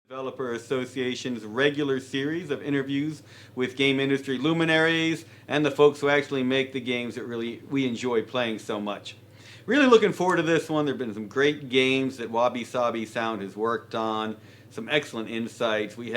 Developer Association's regular series of interviews with game industry luminaries and the folks who actually make the games that really we enjoy playing so much. Really looking forward to this one. There have been some great games that Wabi Sabi Sound has worked on, some excellent insights. We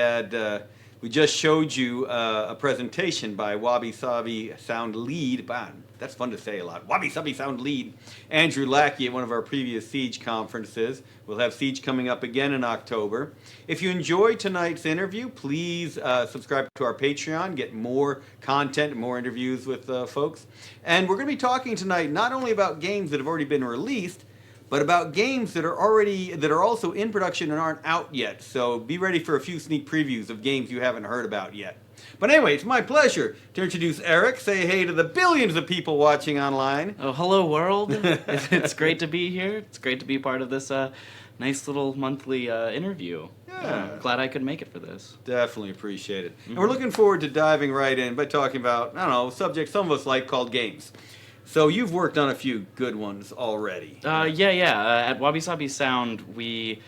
just showed you a presentation by Wabi Sabi Sound lead. Wow, that's fun to say a lot. Wabi Sabi Sound lead Andrew Lackey at one of our previous Siege conferences. We'll have Siege coming up again in October. If you enjoyed tonight's interview, please subscribe to our Patreon, get more content, more interviews with folks. And we're going to be talking tonight not only about games that have already been released, but about games that are also in production and aren't out yet. So be ready for a few sneak previews of games you haven't heard about yet. But anyway, it's my pleasure to introduce Eric. Say hey to the billions of people watching online. Oh, hello world. It's great to be here. It's great to be part of this nice little monthly interview. Yeah. Glad I could make it for this. Definitely appreciate it. And we're looking forward to diving right in by talking about, subjects some of us like called games. So you've worked on a few good ones already. At Wabi Sabi Sound, we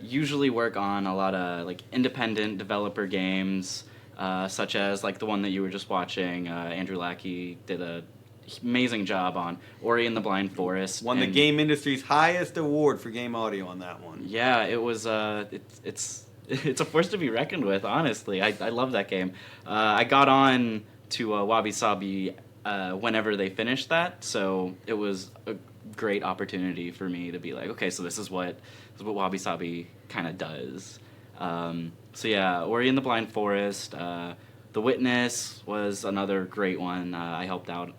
usually work on a lot of independent developer games, such as the one that you were just watching. Andrew Lackey did an amazing job on Ori and the Blind Forest. Won the game industry's highest award for game audio on that one. Yeah, it was. It's a force to be reckoned with. Honestly, I love that game. I got on to Wabi Sabi whenever they finished that, so it was a great opportunity for me to be like, okay, so this is what Wabi Sabi kind of does. Ori and the Blind Forest, The Witness was another great one. I helped out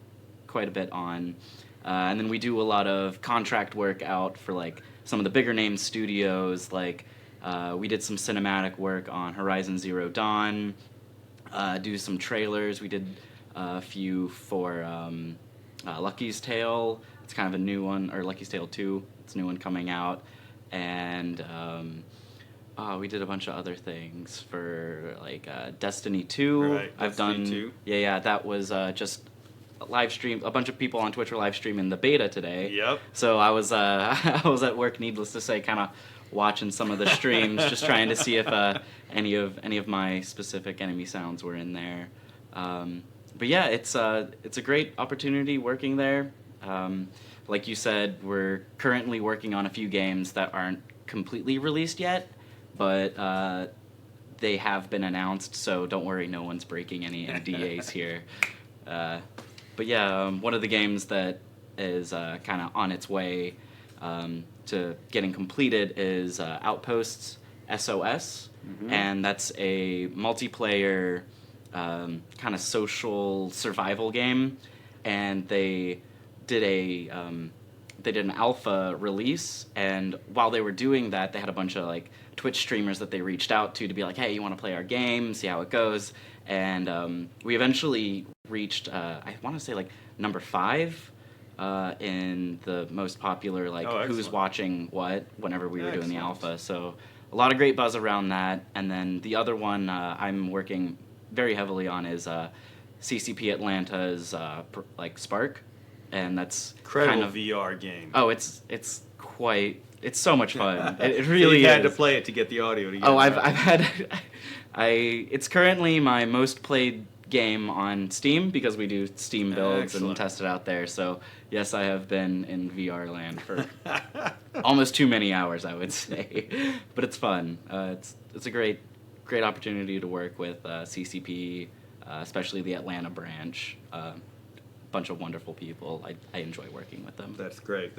quite a bit on, and then we do a lot of contract work out for some of the bigger name studios. We did some cinematic work on Horizon Zero Dawn, do some trailers. We did a few for Lucky's Tale. It's kind of a new one, or Lucky's Tale 2. It's a new one coming out. And we did a bunch of other things for Destiny 2. Right, I've Destiny done 2. Yeah, that was just a live stream. A bunch of people on Twitch were live streaming the beta today. Yep. So I was I was at work, needless to say, kind of watching some of the streams, just trying to see if any of my specific enemy sounds were in there. But yeah, it's a great opportunity working there. Like you said, we're currently working on a few games that aren't completely released yet, but they have been announced, so don't worry, no one's breaking any NDAs here. But yeah, one of the games that is kind of on its way to getting completed is Outposts SOS, and that's a multiplayer kind of social survival game, and they did an alpha release, and while they were doing that, they had a bunch of Twitch streamers that they reached out to be like, hey, you want to play our game, see how it goes, and we eventually reached I want to say number 5 in the most popular who's watching what whenever we were doing the alpha. So a lot of great buzz around that. And then the other one I'm working very heavily on is CCP Atlanta's Sparc, and that's Incredible kind of VR game. Oh, it's so much fun. It really you is. had to play it to get the audio together. Oh, I've had it's currently my most played game on Steam because we do Steam builds and test it out there. So yes, I have been in VR land for almost too many hours, I would say, but it's fun. It's a great opportunity to work with CCP, especially the Atlanta branch. Bunch of wonderful people. I enjoy working with them. That's great.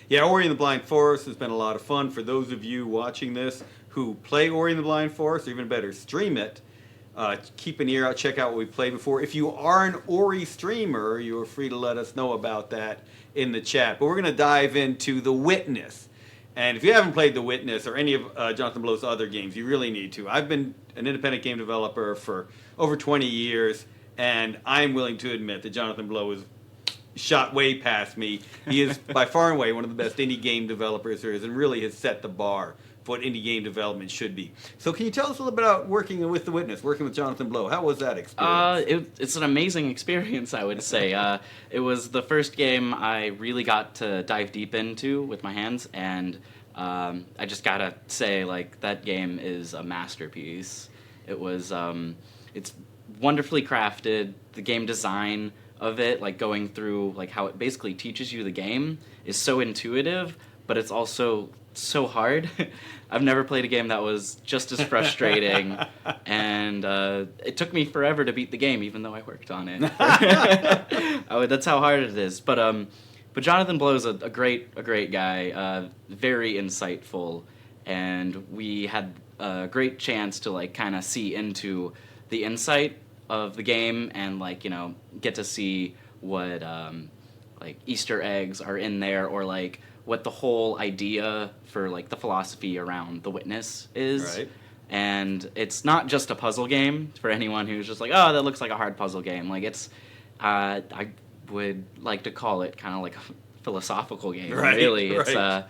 Yeah, Ori and the Blind Forest has been a lot of fun. For those of you watching this who play Ori and the Blind Forest, or even better, stream it, keep an ear out, check out what we played before. If you are an Ori streamer, you are free to let us know about that in the chat. But we're going to dive into The Witness. And if you haven't played The Witness or any of Jonathan Blow's other games, you really need to. I've been an independent game developer for over 20 years, and I'm willing to admit that Jonathan Blow is shot way past me. He is by far and away one of the best indie game developers there is, and really has set the bar for what indie game development should be. So can you tell us a little bit about working with The Witness, working with Jonathan Blow? How was that experience? It's an amazing experience, I would say. It was the first game I really got to dive deep into with my hands, and I just gotta say, like, that game is a masterpiece. It was, it's wonderfully crafted. The game design of it, like going through like how it basically teaches you the game, is so intuitive, but it's also so hard. I've never played a game that was just as frustrating, and it took me forever to beat the game, even though I worked on it. That's how hard it is. But Jonathan Blow's a great guy, very insightful, and we had a great chance to like kind of see into the insight of the game and like, you know, get to see what like Easter eggs are in there, or like what the whole idea for like the philosophy around the witness is. Right. And it's not just a puzzle game for anyone who's just like, oh, that looks like a hard puzzle game. Like it's, I would like to call it kind of like a philosophical game. Right, really, right.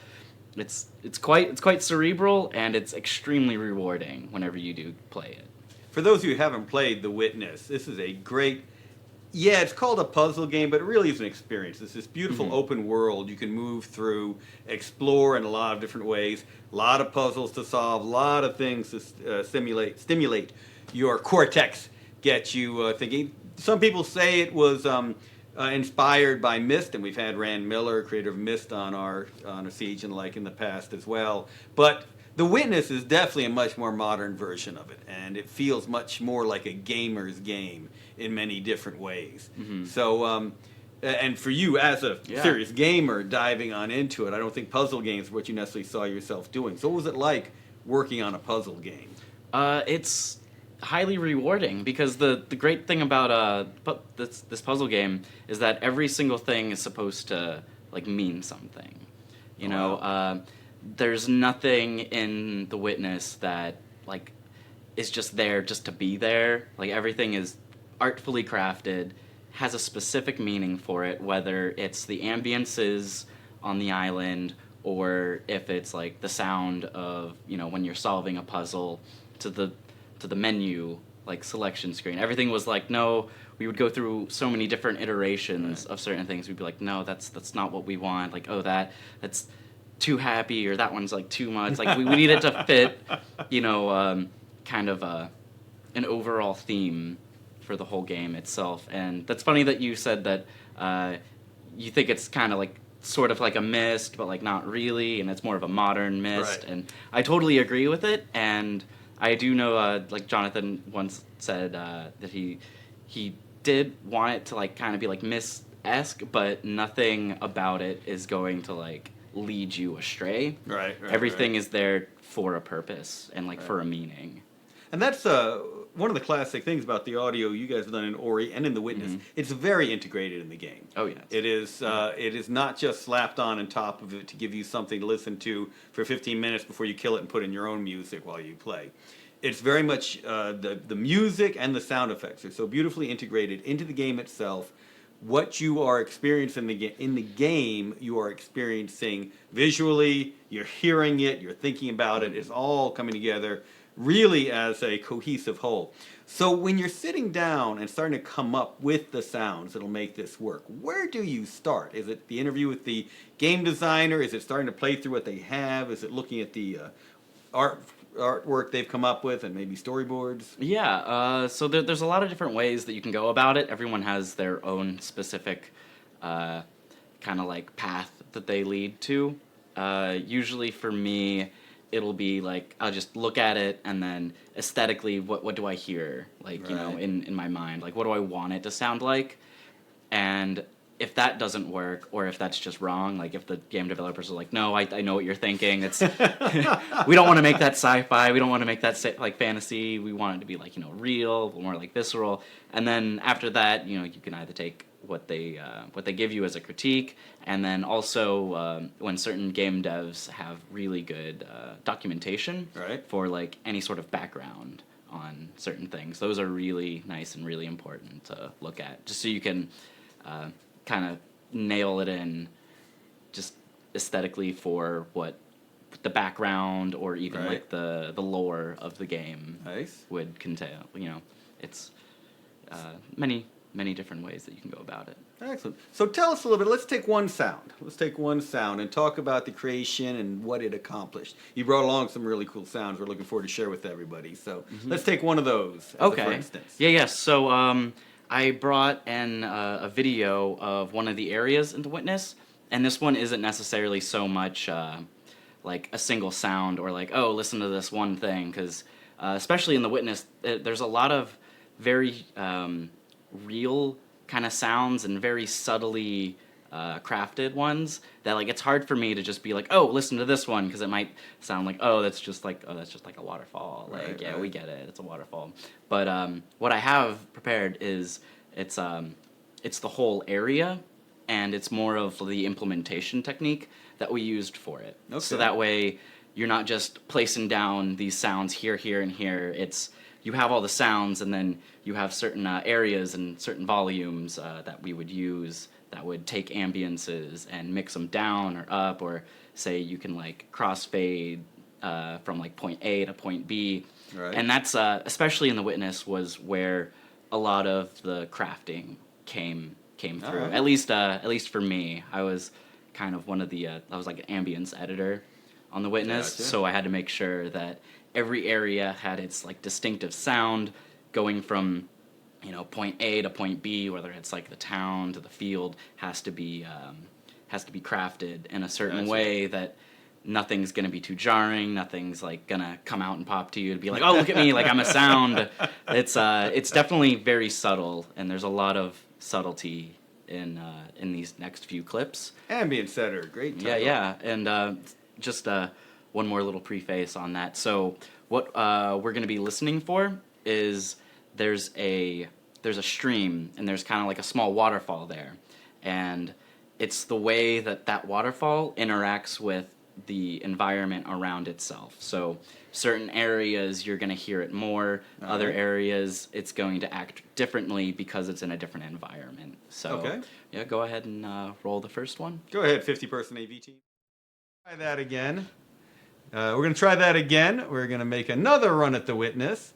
it's quite cerebral, and it's extremely rewarding whenever you do play it. For those of you who haven't played The Witness, this is a great... Yeah, it's called a puzzle game, but it really is an experience. It's this beautiful open world you can move through, explore in a lot of different ways, a lot of puzzles to solve, a lot of things to stimulate your cortex, get you thinking. Some people say it was inspired by Myst, and we've had Rand Miller, creator of Myst, on our Siege and like in the past as well. But The Witness is definitely a much more modern version of it, and it feels much more like a gamer's game in many different ways. So, and for you as a serious gamer diving on into it, I don't think puzzle games are what you necessarily saw yourself doing. So what was it like working on a puzzle game? It's highly rewarding, because the great thing about this puzzle game is that every single thing is supposed to like mean something. You know, there's nothing in The Witness that like is just there just to be there. Like everything is artfully crafted, has a specific meaning for it, whether it's the ambiences on the island, or if it's like the sound of, you know, when you're solving a puzzle, to the menu like selection screen. Everything was like, no, we would go through so many different iterations of certain things. We'd be like, no, that's not what we want. Like, oh, that's too happy, or that one's like too much. Like we need it to fit, you know, kind of an overall theme for the whole game itself. And that's funny that you said that you think it's kind of like sort of like a Myst, but like not really, and it's more of a modern Myst. Right. And I totally agree with it. And I do know, like Jonathan once said that he did want it to like kind of be like Myst-esque, but nothing about it is going to like lead you astray. Right. Everything is there for a purpose and like for a meaning. And that's one of the classic things about the audio you guys have done in Ori and in The Witness. It's very integrated in the game. Oh, yes. It is not just slapped on top of it to give you something to listen to for 15 minutes before you kill it and put in your own music while you play. It's very much the music and the sound effects are so beautifully integrated into the game itself. What you are experiencing in the game, you are experiencing visually, you're hearing it, you're thinking about it. It's all coming together really as a cohesive whole. So when you're sitting down and starting to come up with the sounds that'll make this work, where do you start? Is it the interview with the game designer? Is it starting to play through what they have? Is it looking at the artwork they've come up with and maybe storyboards? Yeah, so there's a lot of different ways that you can go about it. Everyone has their own specific kind of like path that they lead to. Usually for me, it'll be like I'll just look at it, and then aesthetically, what do I hear? Like, you know, in my mind, like what do I want it to sound like? And if that doesn't work, or if that's just wrong, like if the game developers are like, no, I know what you're thinking. It's we don't want to make that sci-fi. We don't want to make that like fantasy. We want it to be like, you know, real, more like visceral. And then after that, you know, you can either take what they give you as a critique, and then also when certain game devs have really good documentation for like any sort of background on certain things. Those are really nice and really important to look at, just so you can kind of nail it in just aesthetically for what the background or even like the lore of the game would contain. You know, it's many many different ways that you can go about it. Excellent. So tell us a little bit. Let's take one sound. Let's take one sound and talk about the creation and what it accomplished. You brought along some really cool sounds we're looking forward to share with everybody. So let's take one of those as Okay. a for instance. Yeah. So I brought in a video of one of the areas in the Witness, and this one isn't necessarily so much like a single sound or like, oh, listen to this one thing, because especially in the Witness, there's a lot of very real kind of sounds and very subtly crafted ones that like it's hard for me to just be like, oh, listen to this one, because it might sound like, oh, that's just like a waterfall. Like, Right, yeah, right. we get it, it's a waterfall. But what I have prepared is it's the whole area, and it's more of the implementation technique that we used for it. Okay. So that way you're not just placing down these sounds here, here, and here. It's you have all the sounds, and then you have certain areas and certain volumes that we would use that would take ambiances and mix them down or up, or say you can like crossfade from like point A to point B. Right. And that's especially in the Witness was where a lot of the crafting came through. Alright. At least for me, I was kind of one of the I was like an ambience editor on the Witness, Gotcha. so I had to make sure that every area had its like distinctive sound going from point A to point B, whether it's like the town to the field, has to be crafted in a certain Gotcha. way that nothing's gonna be too jarring, nothing's like gonna come out and pop to you to be like, oh, look at me, like I'm a sound. It's definitely very subtle, and there's a lot of subtlety in these next few clips. Ambient setter, great title. Yeah, and just one more little preface on that. So what we're going to be listening for is there's a stream, and there's kind of like a small waterfall there, and it's the way that waterfall interacts with the environment around itself. So certain areas you're going to hear it more, other areas it's going to act differently because it's in a different environment. So Okay. yeah, go ahead and roll the first one. Go ahead, 50-person AV team. Try that again. We're going to try that again. We're going to make another run at the Witness,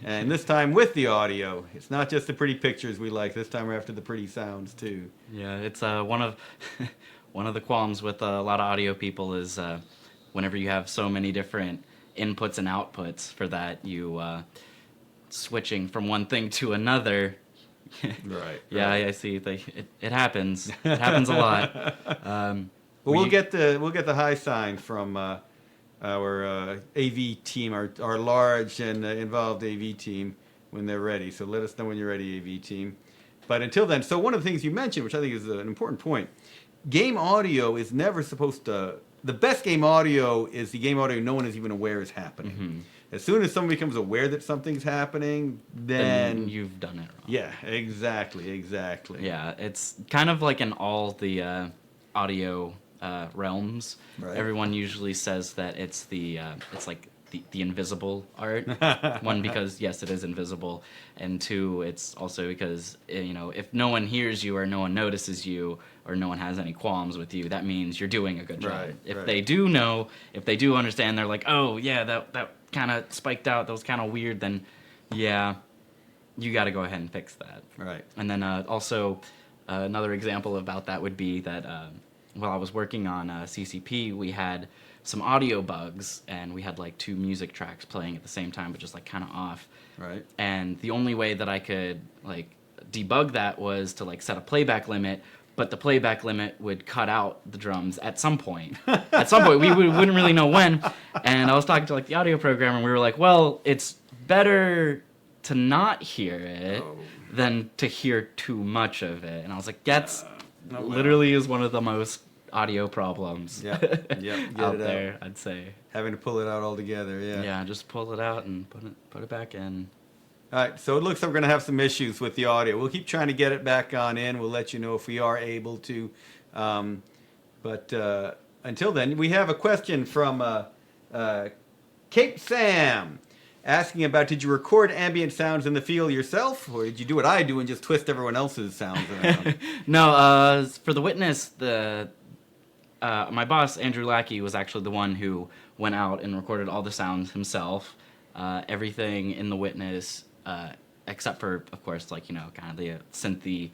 and this time with the audio. It's not just the pretty pictures we like. This time we're after the pretty sounds too. Yeah, it's one of one of the qualms with a lot of audio people is whenever you have so many different inputs and outputs for that, you switching from one thing to another. Right. Yeah, right. I see. It happens. It happens a lot. Well, we'll get the high sign from our AV team, our large and involved AV team, when they're ready. So let us know when you're ready, AV team. But until then, so one of the things you mentioned, which I think is an important point, game audio is never supposed to. The best game audio is the game audio no one is even aware is happening. Mm-hmm. As soon as someone becomes aware that something's happening, then you've done it wrong. yeah, exactly. Yeah, it's kind of like in all the audio realms. Right. Everyone usually says that it's it's like the invisible art. One, because yes, it is invisible, and two, it's also because if no one hears you or no one notices you or no one has any qualms with you, that means you're doing a good job. Right, If right. they do know, if they do understand, they're like, oh yeah, that kind of spiked out, that was kind of weird, then yeah, you got to go ahead and fix that. Right. And then also another example about that would be that while I was working on CCP, we had some audio bugs, and we had like two music tracks playing at the same time, but just like kind of off. Right. And the only way that I could like debug that was to like set a playback limit, but the playback limit would cut out the drums at some point. At some point, we wouldn't really know when. And I was talking to like the audio programmer, and we were like, well, it's better to not hear it than to hear too much of it. And I was like, that's literally is one of the most audio problems Yep. Get out it there, out. I'd say. Having to pull it out all together. Yeah. Yeah, just pull it out and put it back in. All right, so it looks like we're going to have some issues with the audio. We'll keep trying to get it back on in. We'll let you know if we are able to. But until then, we have a question from Cape Sam asking about, did you record ambient sounds in the field yourself, or did you do what I do and just twist everyone else's sounds around? No, for the Witness, my boss, Andrew Lackey, was actually the one who went out and recorded all the sounds himself. Everything in the Witness except for, of course, like, kind of the synthy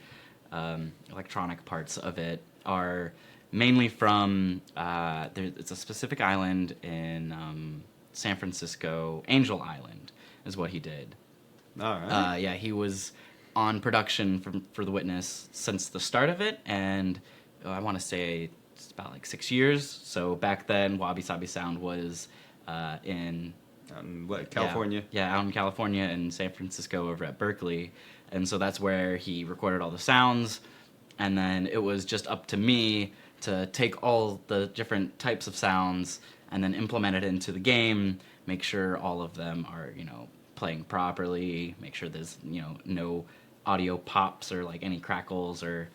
electronic parts of it, are mainly from, it's a specific island in San Francisco. Angel Island is what he did. All right. Yeah, he was on production for The Witness since the start of it, and I want to say it's about like 6 years. So back then, Wabi Sabi Sound was in California? Yeah, out in California and San Francisco over at Berkeley. And so that's where he recorded all the sounds. And then it was just up to me to take all the different types of sounds and then implement it into the game, make sure all of them are, playing properly, make sure there's, no audio pops or like any crackles or,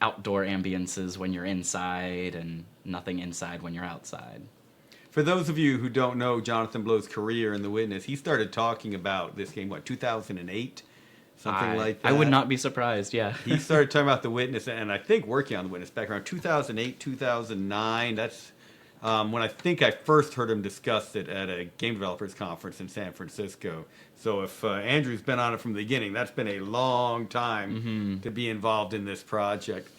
outdoor ambiences when you're inside and nothing inside when you're outside. For those of you who don't know Jonathan Blow's career in The Witness, he started talking about this game, 2008? Something like that. I would not be surprised, yeah. He started talking about The Witness, and I think working on The Witness back around 2008, 2009. That's when I think I first heard him discuss it at a game developers conference in San Francisco. So if Andrew's been on it from the beginning, that's been a long time to be involved in this project.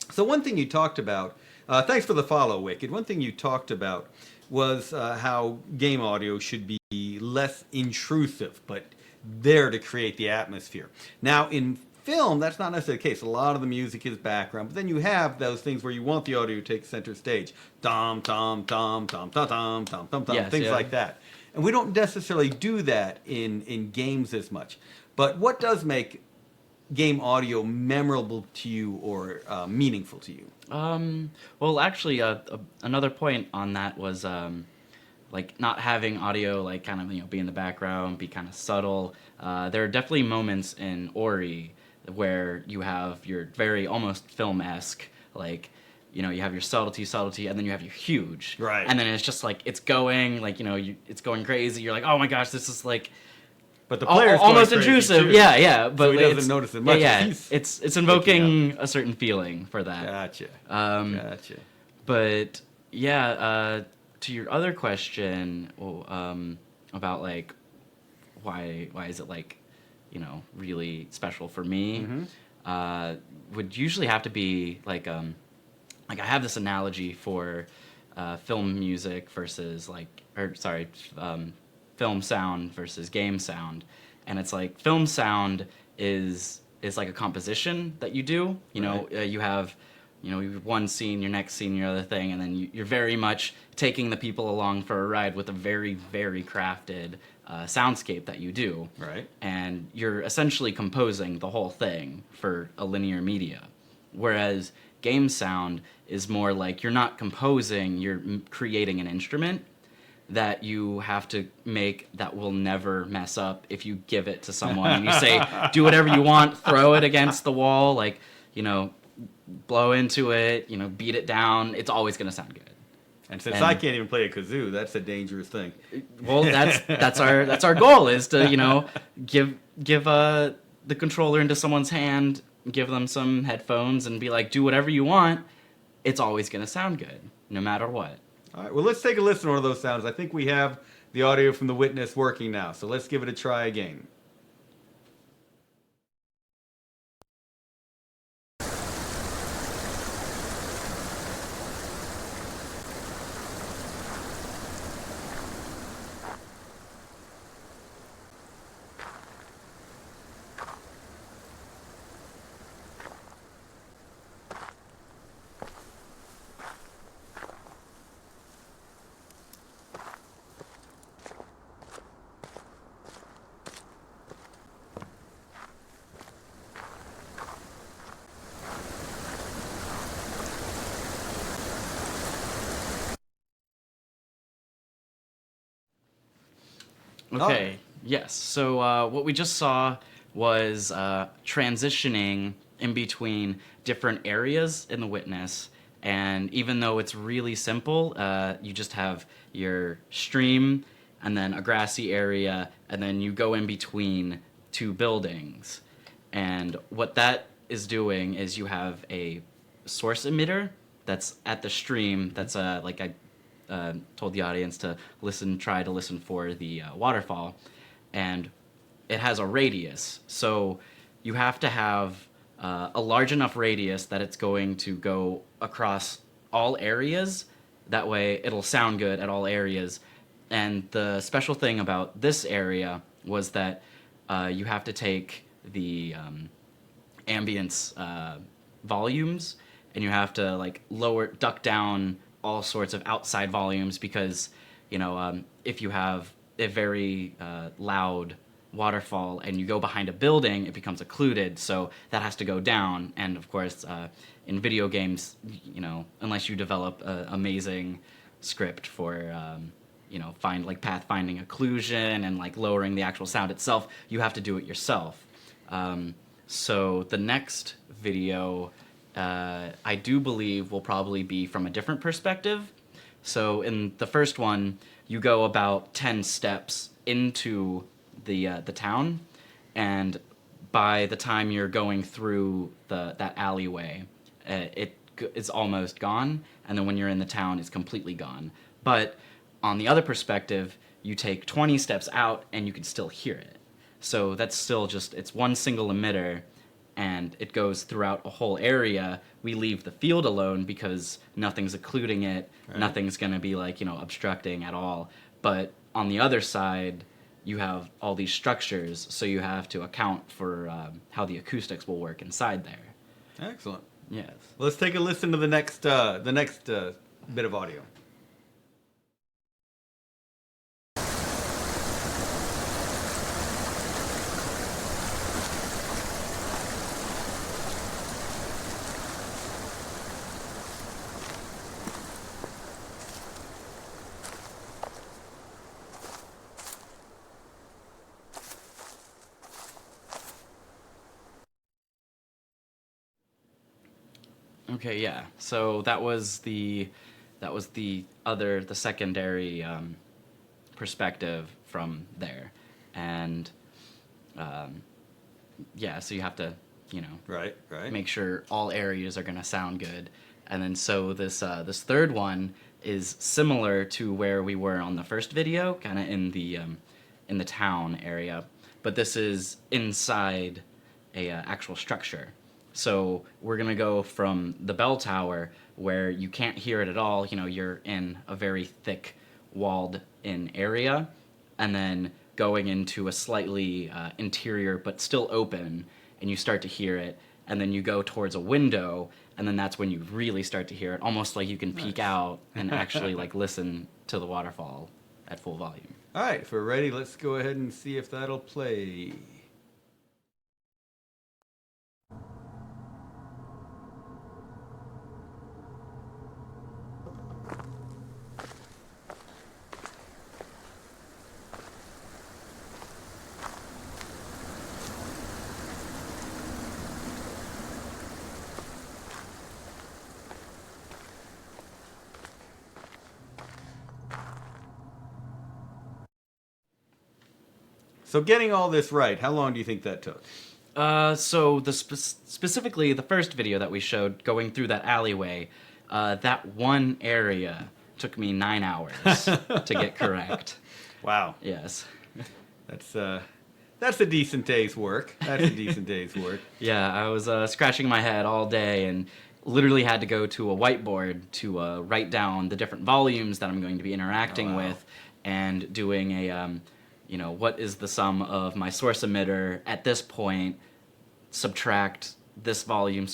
So one thing you talked about, thanks for the follow, Wicked. One thing you talked about was how game audio should be less intrusive, but there to create the atmosphere. Now, in film, that's not necessarily the case. A lot of the music is background, but then you have those things where you want the audio to take center stage. Dum, dum, dum, dum, dum, dum, dum, dum, dum, Yes, things like that. And we don't necessarily do that in games as much. But what does make game audio memorable to you or meaningful to you? Well, actually, another point on that was like not having audio, like kind of be in the background, be kind of subtle. There are definitely moments in Ori where you have your very almost film-esque, like you have your subtlety, and then you have your huge, right? And then it's just like it's going, like it's going crazy. You're like, oh my gosh, this is like. But the player's almost intrusive, too. yeah. But so he doesn't notice it much. Yeah, it's invoking a certain feeling for that. Gotcha. Gotcha. But yeah, to your other question, about like why is it like really special for me? Would usually have to be like I have this analogy for film music versus film sound versus game sound, and it's like film sound is like a composition that you do. You have one scene, your next scene, your other thing, and then you're very much taking the people along for a ride with a very, very crafted soundscape that you do. Right. And you're essentially composing the whole thing for a linear media, whereas game sound is more like you're not composing, you're creating an instrument that you have to make that will never mess up if you give it to someone and you say, do whatever you want, throw it against the wall, like, blow into it, beat it down, it's always going to sound good. And since I can't even play a kazoo, that's a dangerous thing. Well, that's our goal, is to, give the controller into someone's hand, give them some headphones and be like, do whatever you want, it's always going to sound good, no matter what. All right, well, let's take a listen to one of those sounds. I think we have the audio from The Witness working now, so let's give it a try again. Okay, yes. So what we just saw was transitioning in between different areas in The Witness. And even though it's really simple, you just have your stream and then a grassy area, and then you go in between two buildings. And what that is doing is you have a source emitter that's at the stream that's like I told the audience to try to listen for the waterfall. And it has a radius. So you have to have a large enough radius that it's going to go across all areas. That way it'll sound good at all areas. And the special thing about this area was that you have to take the ambience volumes, and you have to like duck down all sorts of outside volumes, because if you have a very loud waterfall and you go behind a building, it becomes occluded, so that has to go down. And of course, in video games, unless you develop an amazing script for find like pathfinding occlusion and like lowering the actual sound itself, you have to do it yourself. So the next video, I do believe, will probably be from a different perspective. So in the first one, you go about 10 steps into the town, and by the time you're going through that alleyway, it is almost gone, and then when you're in the town, it's completely gone. But on the other perspective, you take 20 steps out, and you can still hear it. So that's still it's one single emitter, and it goes throughout a whole area. We leave the field alone because nothing's occluding it, right. Nothing's going to be obstructing at all. But on the other side, you have all these structures, so you have to account for how the acoustics will work inside there. Excellent. Yes. Let's take a listen to the next bit of audio. Okay, yeah. So that was the secondary perspective from there, and so you have to right make sure all areas are gonna sound good, and then so this third one is similar to where we were on the first video, kind of in the town area, but this is inside a actual structure. So we're going to go from the bell tower, where you can't hear it at all, you're in a very thick walled in area, and then going into a slightly interior but still open, and you start to hear it, and then you go towards a window, and then that's when you really start to hear it, almost like you can peek out and actually listen to the waterfall at full volume. All right, if we're ready, let's go ahead and see if that'll play. So getting all this right, how long do you think that took? So specifically the first video that we showed, going through that alleyway, that one area took me 9 hours to get correct. Wow. Yes. That's a decent day's work. That's a decent day's work. Yeah, I was scratching my head all day and literally had to go to a whiteboard to write down the different volumes that I'm going to be interacting with, and doing a what is the sum of my source emitter at this point, subtract this volume,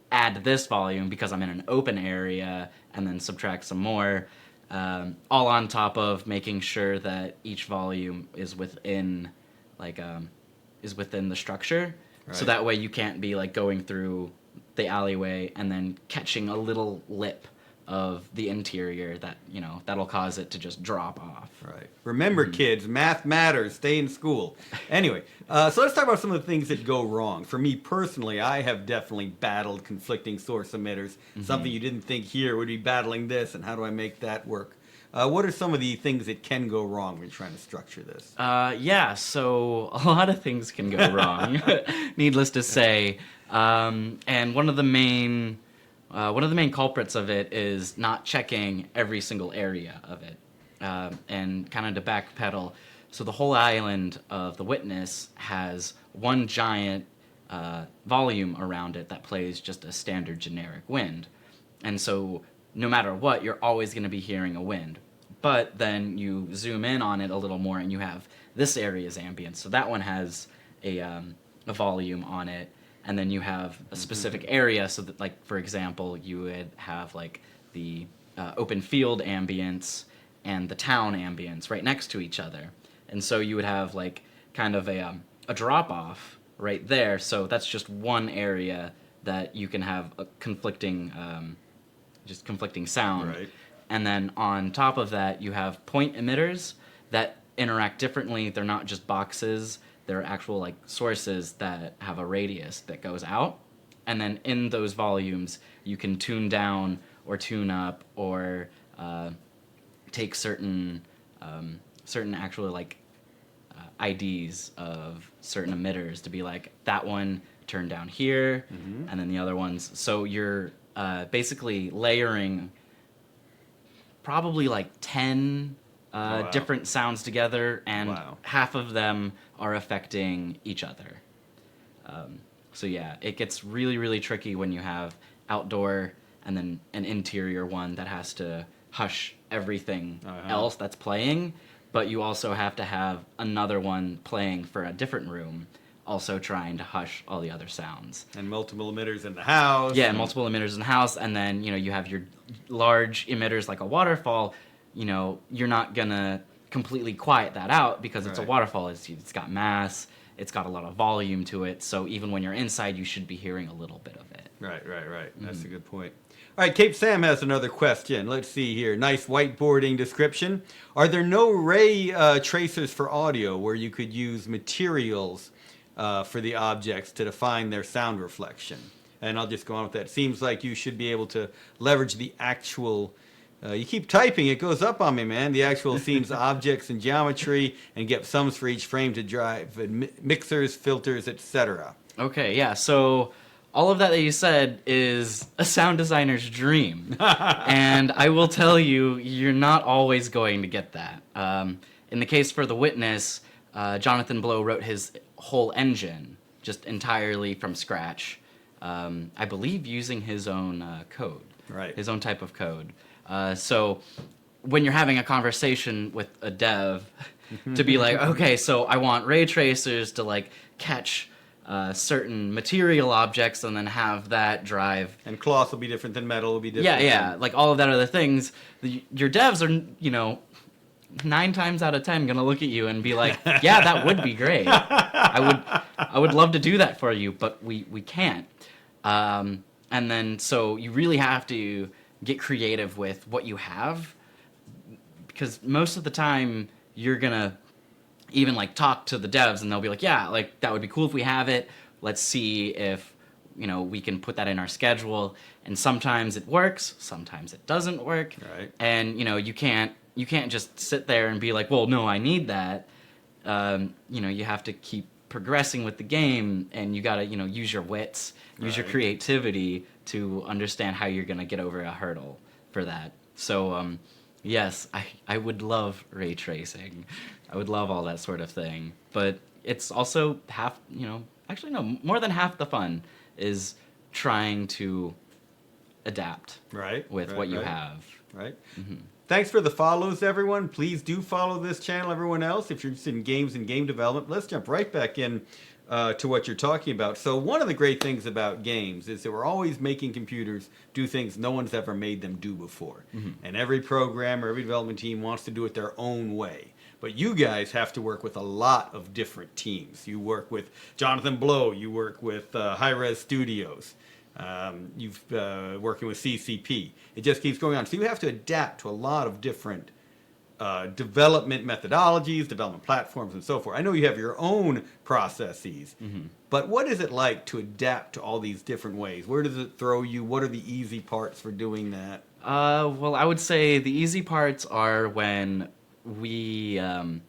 add this volume because I'm in an open area, and then subtract some more, all on top of making sure that each volume is within the structure. Right. So that way you can't be going through the alleyway and then catching a little lip of the interior that that'll cause it to just drop off. Right. Remember, kids, math matters. Stay in school. Anyway, so let's talk about some of the things that go wrong. For me personally, I have definitely battled conflicting source emitters. Something you didn't think here would be battling this, and how do I make that work? What are some of the things that can go wrong when you're trying to structure this? So a lot of things can go wrong, needless to say. And one of the main culprits of it is not checking every single area of it. And kind of to backpedal, So the whole island of the Witness has one giant volume around it that plays just a standard generic wind. And so no matter what, you're always going to be hearing a wind. But then you zoom in on it a little more and you have this area's ambience. So that one has a volume on it. And then you have a specific area. So that, like, for example, you would have like the open field ambience and the town ambience right next to each other. And so you would have like kind of a drop off right there. So that's just one area that you can have a conflicting sound. Right. And then on top of that, you have point emitters that interact differently. They're not just boxes. They're actual like sources that have a radius that goes out. And then in those volumes, you can tune down or tune up or take certain actual like IDs of certain emitters to be like, that one turned down here, and then the other ones. So you're basically layering probably like 10 different sounds together, and half of them are affecting each other. So yeah, it gets really, really tricky when you have outdoor and then an interior one that has to hush everything else that's playing, but you also have to have another one playing for a different room, also trying to hush all the other sounds. And multiple emitters in the house. Yeah, multiple emitters in the house, and then, you have your large emitters like a waterfall. You're not gonna completely quiet that out because it's a waterfall. It's got mass, it's got a lot of volume to it, so even when you're inside, you should be hearing a little bit of it. Right. That's a good point. All right, Cape Sam has another question. Let's see here. Nice whiteboarding description. Are there no ray tracers for audio where you could use materials for the objects to define their sound reflection? And I'll just go on with that. Seems like you should be able to leverage the actual... you keep typing, it goes up on me, man. The actual scene's objects and geometry, and get sums for each frame to drive mixers, filters, etc. Okay, yeah, so all of that you said is a sound designer's dream. And I will tell you, you're not always going to get that. In the case for The Witness, Jonathan Blow wrote his whole engine just entirely from scratch, I believe using his own code, his own type of code. So when you're having a conversation with a dev to be like, okay, so I want ray tracers to like catch certain material objects and then have that drive. And cloth will be different than metal will be different. Yeah, like all of that other things. Your devs are, 9 times out of 10 gonna look at you and be like, yeah, that would be great. I would love to do that for you, but we can't. And then so you really have to get creative with what you have, because most of the time you're gonna even like talk to the devs and they'll be like, yeah, like that would be cool if we have it. Let's see if we can put that in our schedule. And sometimes it works, sometimes it doesn't work. Right. And you can't just sit there and be like, well, no, I need that. You have to keep progressing with the game, and you gotta use your wits, use your creativity to understand how you're gonna get over a hurdle for that. So yes, I would love ray tracing. I would love all that sort of thing. But it's also more than half the fun is trying to adapt with what you have. Right. Mm-hmm. Thanks for the follows, everyone. Please do follow this channel, everyone else. If you're interested in games and game development, let's jump right back in to what you're talking about. So one of the great things about games is that we're always making computers do things no one's ever made them do before. Mm-hmm. And every programmer, every development team wants to do it their own way. But you guys have to work with a lot of different teams. You work with Jonathan Blow. You work with High Res Studios. You've working with CCP. It just keeps going on. So you have to adapt to a lot of different development methodologies, development platforms, and so forth. I know you have your own processes, but what is it like to adapt to all these different ways? Where does it throw you? What are the easy parts for doing that? Well, I would say the easy parts are when we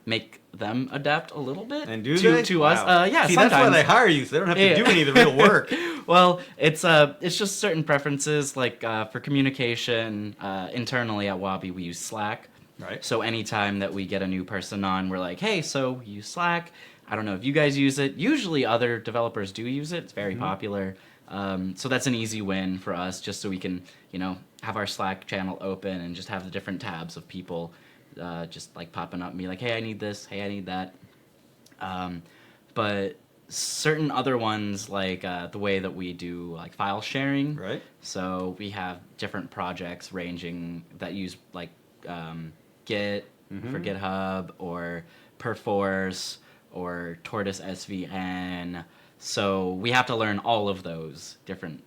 make them adapt a little bit and do they? To us. Yeah, see, sometimes. That's why they hire you, so they don't have to do any of the real work. Well, it's just certain preferences, like for communication internally at Wabi, we use Slack. Right. So anytime that we get a new person on, we're like, hey, so you use Slack. I don't know if you guys use it. Usually other developers do use it. It's very popular. So that's an easy win for us, just so we can, have our Slack channel open and just have the different tabs of people just like popping up and be like, hey, I need this. Hey, I need that. But certain other ones, like the way that we do like file sharing. Right. So we have different projects ranging that use like Git for GitHub or Perforce or Tortoise SVN. So we have to learn all of those different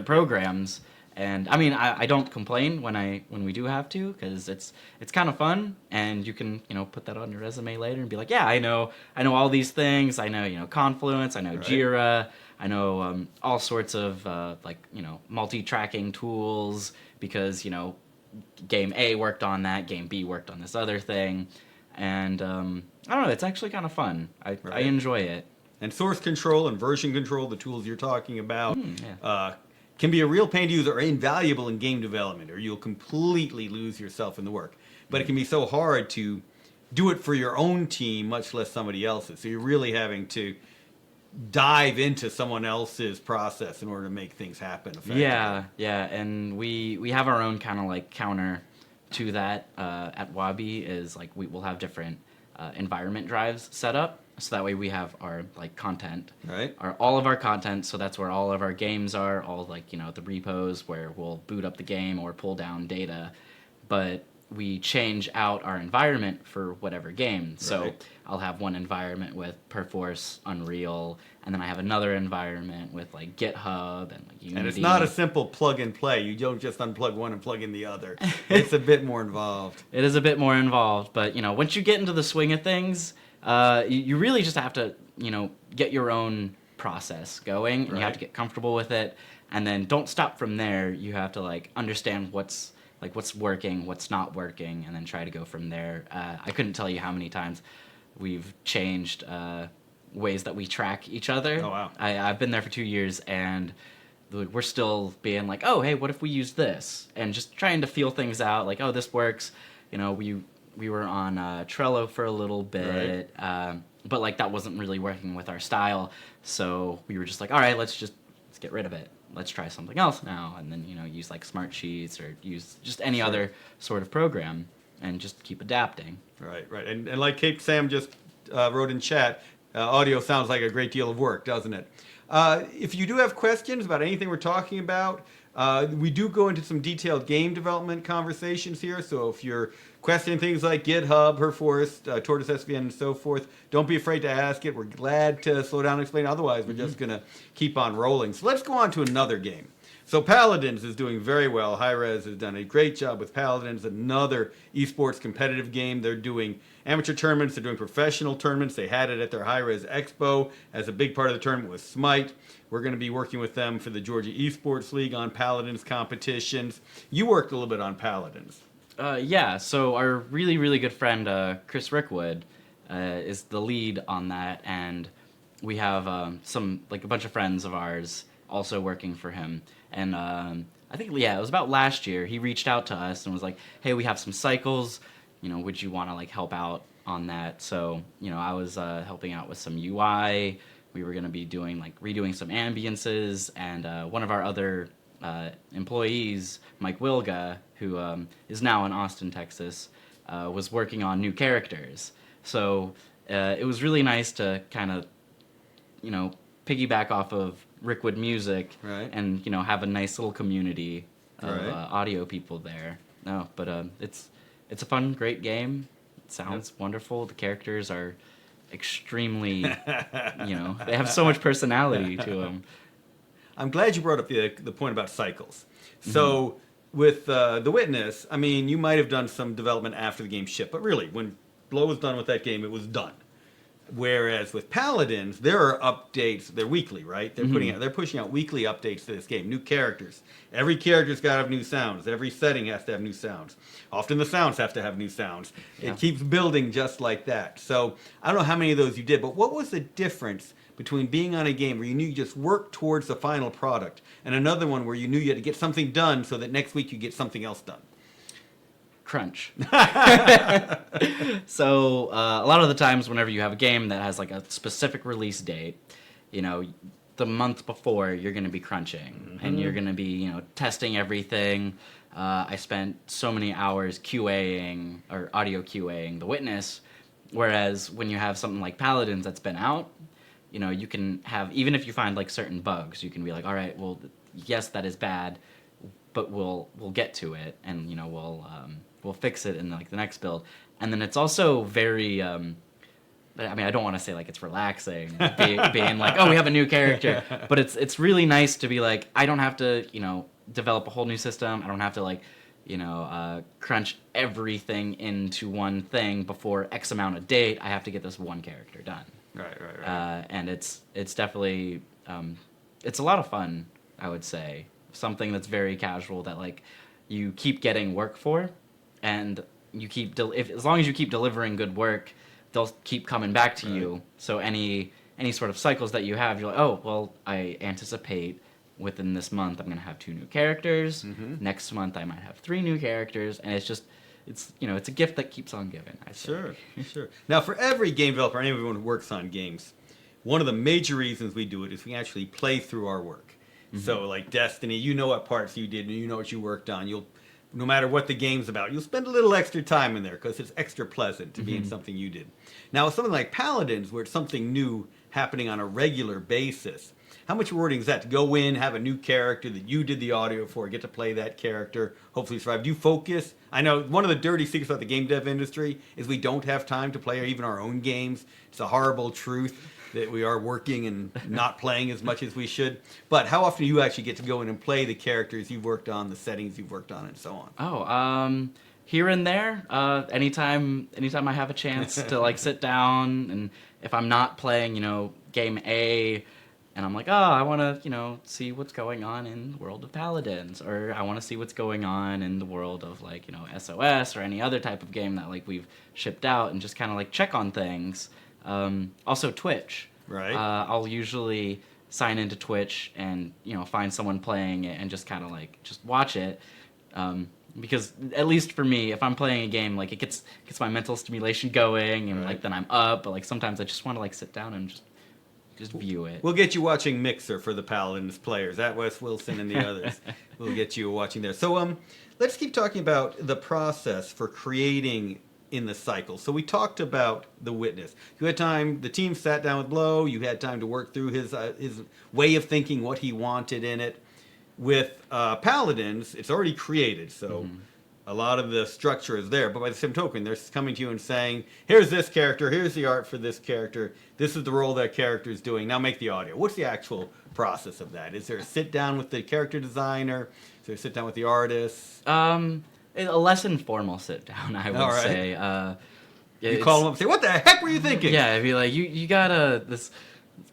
programs. And I mean, I don't complain when we do have to, because it's kind of fun, and you can put that on your resume later and be like, yeah, I know all these things. I know Confluence, I know Jira, I know all sorts of multi-tracking tools, because game A worked on that, game B worked on this other thing, and I don't know, it's actually kind of fun. I enjoy it. And source control and version control, the tools you're talking about, can be a real pain to use or invaluable in game development, or you'll completely lose yourself in the work. But it can be so hard to do it for your own team, much less somebody else's. So you're really having to dive into someone else's process in order to make things happen effectively. Yeah, and we have our own kind of like counter to that at Wabi, is like we'll have different environment drives set up. So that way we have our like content, all of our content. So that's where all of our games are, all like the repos where we'll boot up the game or pull down data. But we change out our environment for whatever game. So I'll have one environment with Perforce, Unreal, and then I have another environment with like GitHub and like Unity. And it's not a simple plug and play. You don't just unplug one and plug in the other. It's a bit more involved. It is a bit more involved, but once you get into the swing of things, you really just have to, get your own process going, and you have to get comfortable with it, and then don't stop from there. You have to like understand what's working, what's not working, and then try to go from there. I couldn't tell you how many times we've changed ways that we track each other. Oh, wow. I've been there for 2 years, and we're still being like, oh, hey, what if we use this? And just trying to feel things out, like, oh, this works. We were on Trello for a little bit, but like that wasn't really working with our style. So we were just like, all right, let's get rid of it. Let's try something else now. And then, use like Smart Sheets or use just any other sort of program and just keep adapting. Right. And like Cape Sam just wrote in chat, audio sounds like a great deal of work, doesn't it? If you do have questions about anything we're talking about, we do go into some detailed game development conversations here. So if you're questioning things like GitHub, Perforce, Tortoise SVN, and so forth, don't be afraid to ask it. We're glad to slow down and explain. Otherwise, we're just going to keep on rolling. So let's go on to another game. So Paladins is doing very well. Hi-Rez has done a great job with Paladins, another esports competitive game. They're doing amateur tournaments. They're doing professional tournaments. They had it at their Hi-Rez Expo as a big part of the tournament was Smite. We're going to be working with them for the Georgia Esports League on Paladins competitions. You worked a little bit on Paladins. So our really, really good friend, Chris Rickwood, is the lead on that, and we have a bunch of friends of ours also working for him. And I think, it was about last year, he reached out to us and was like, hey, we have some cycles, would you want to like help out on that? So, I was helping out with some UI. We were going to be redoing some ambiences, and one of our other employees, Mike Wilga, who is now in Austin, Texas, was working on new characters. So it was really nice to kind of, piggyback off of Rickwood Music and, have a nice little community of audio people there. No, but it's a fun, great game. It sounds wonderful. The characters are extremely, they have so much personality to them. I'm glad you brought up the point about cycles. So with The Witness, I mean, you might have done some development after the game shipped, but really, when Blow was done with that game, it was done. Whereas with Paladins, there are updates. They're weekly, right? They're pushing out weekly updates to this game. New characters. Every character's got to have new sounds. Every setting has to have new sounds. Often the sounds have to have new sounds. Yeah. It keeps building just like that. So I don't know how many of those you did, but what was the difference between being on a game where you knew you just worked towards the final product and another one where you knew you had to get something done so that next week you get something else done? crunch. So a lot of the times whenever you have a game that has like a specific release date, you know, the month before you're going to be crunching and you're going to be, you know, testing everything. I spent so many hours QAing or audio QAing The Witness, whereas when you have something like Paladins that's been out, you know, you can have, even if you find like certain bugs, you can be like, all right, well, yes, that is bad, but we'll get to it, and you know, we'll fix it in like the next build. And then it's also very, I mean, I don't want to say like it's relaxing, being like, oh, we have a new character, but it's really nice to be like, I don't have to, you know, develop a whole new system. I don't have to like, you know, crunch Everything into one thing before X amount of date. I have to get this one character done. Right. And it's definitely, it's a lot of fun, I would say. Something that's very casual that like you keep getting work for, and you keep as long as you keep delivering good work, they'll keep coming back to you. So any sort of cycles that you have, you're like, oh, well, I anticipate within this month I'm going to have 2 new characters. Next month I might have 3 new characters, and it's you know, it's a gift that keeps on giving, I say. Sure. Now, for every game developer, anyone who works on games, one of the major reasons we do it is we actually play through our work. So, like Destiny, you know what parts you did, and you know what you worked on. No matter what the game's about, you'll spend a little extra time in there because it's extra pleasant to be in something you did. Now, with something like Paladins, where it's something new happening on a regular basis, how much rewarding is that to go in, have a new character that you did the audio for, get to play that character, hopefully survive? Do you focus? I know one of the dirty secrets about the game dev industry is we don't have time to play even our own games. It's a horrible truth that we are working and not playing as much as we should. But how often do you actually get to go in and play the characters you've worked on, the settings you've worked on, and so on? Oh, here and there. Anytime I have a chance to like sit down, and if I'm not playing, you know, game A, and I'm like, oh, I want to, you know, see what's going on in the world of Paladins, or I want to see what's going on in the world of like, you know, SOS or any other type of game that like we've shipped out, and just kind of like check on things. Also Twitch. Right. I'll usually sign into Twitch and, you know, find someone playing it and just kind of like just watch it. Because at least for me, if I'm playing a game, like it gets my mental stimulation going, and like then I'm up. But like sometimes I just want to like sit down and just view it. We'll get you watching Mixer for the Paladins players. At Wes Wilson and the others. We'll get you watching there. So let's keep talking about the process for creating in the cycle. So we talked about The Witness. You had time, the team sat down with Blow, you had time to work through his way of thinking, what he wanted in it. With Paladins, it's already created, so a lot of the structure is there. But by the same token, they're coming to you and saying, here's this character, here's the art for this character, this is the role that character is doing, now make the audio. What's the actual process of that? Is there a sit down with the character designer? Is there a sit down with the artist? A less informal sit down, I would say. You call them up and say, what the heck were you thinking? Yeah, it'd be like, you got this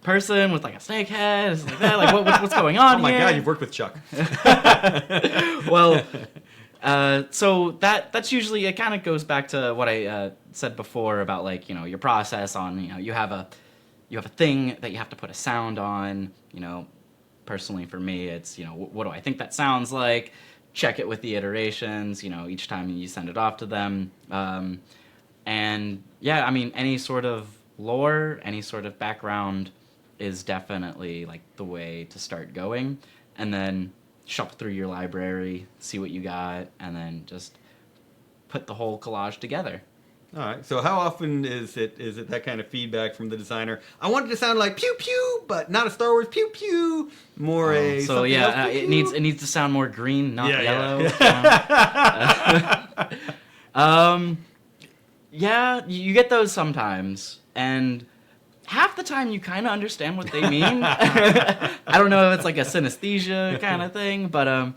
person with like a snake head, it's like that, like what's going on here? Oh my here? God, you've worked with Chuck. Well, so that's usually, it kind of goes back to what I said before about like, you know, your process on, you know, you have a thing that you have to put a sound on. You know, personally for me, it's, you know, what do I think that sounds like? Check it with the iterations, you know, each time you send it off to them. And yeah, I mean, any sort of lore, any sort of background is definitely like the way to start going. And then shuffle through your library, see what you got, and then just put the whole collage together. All right. So how often is it that kind of feedback from the designer? I want it to sound like pew pew, but not a Star Wars pew pew. More a so something yeah, else, pew, it pew. needs to sound more green, not yellow. Yeah. Yeah, you get those sometimes, and half the time you kind of understand what they mean. I don't know if it's like a synesthesia kind of thing, but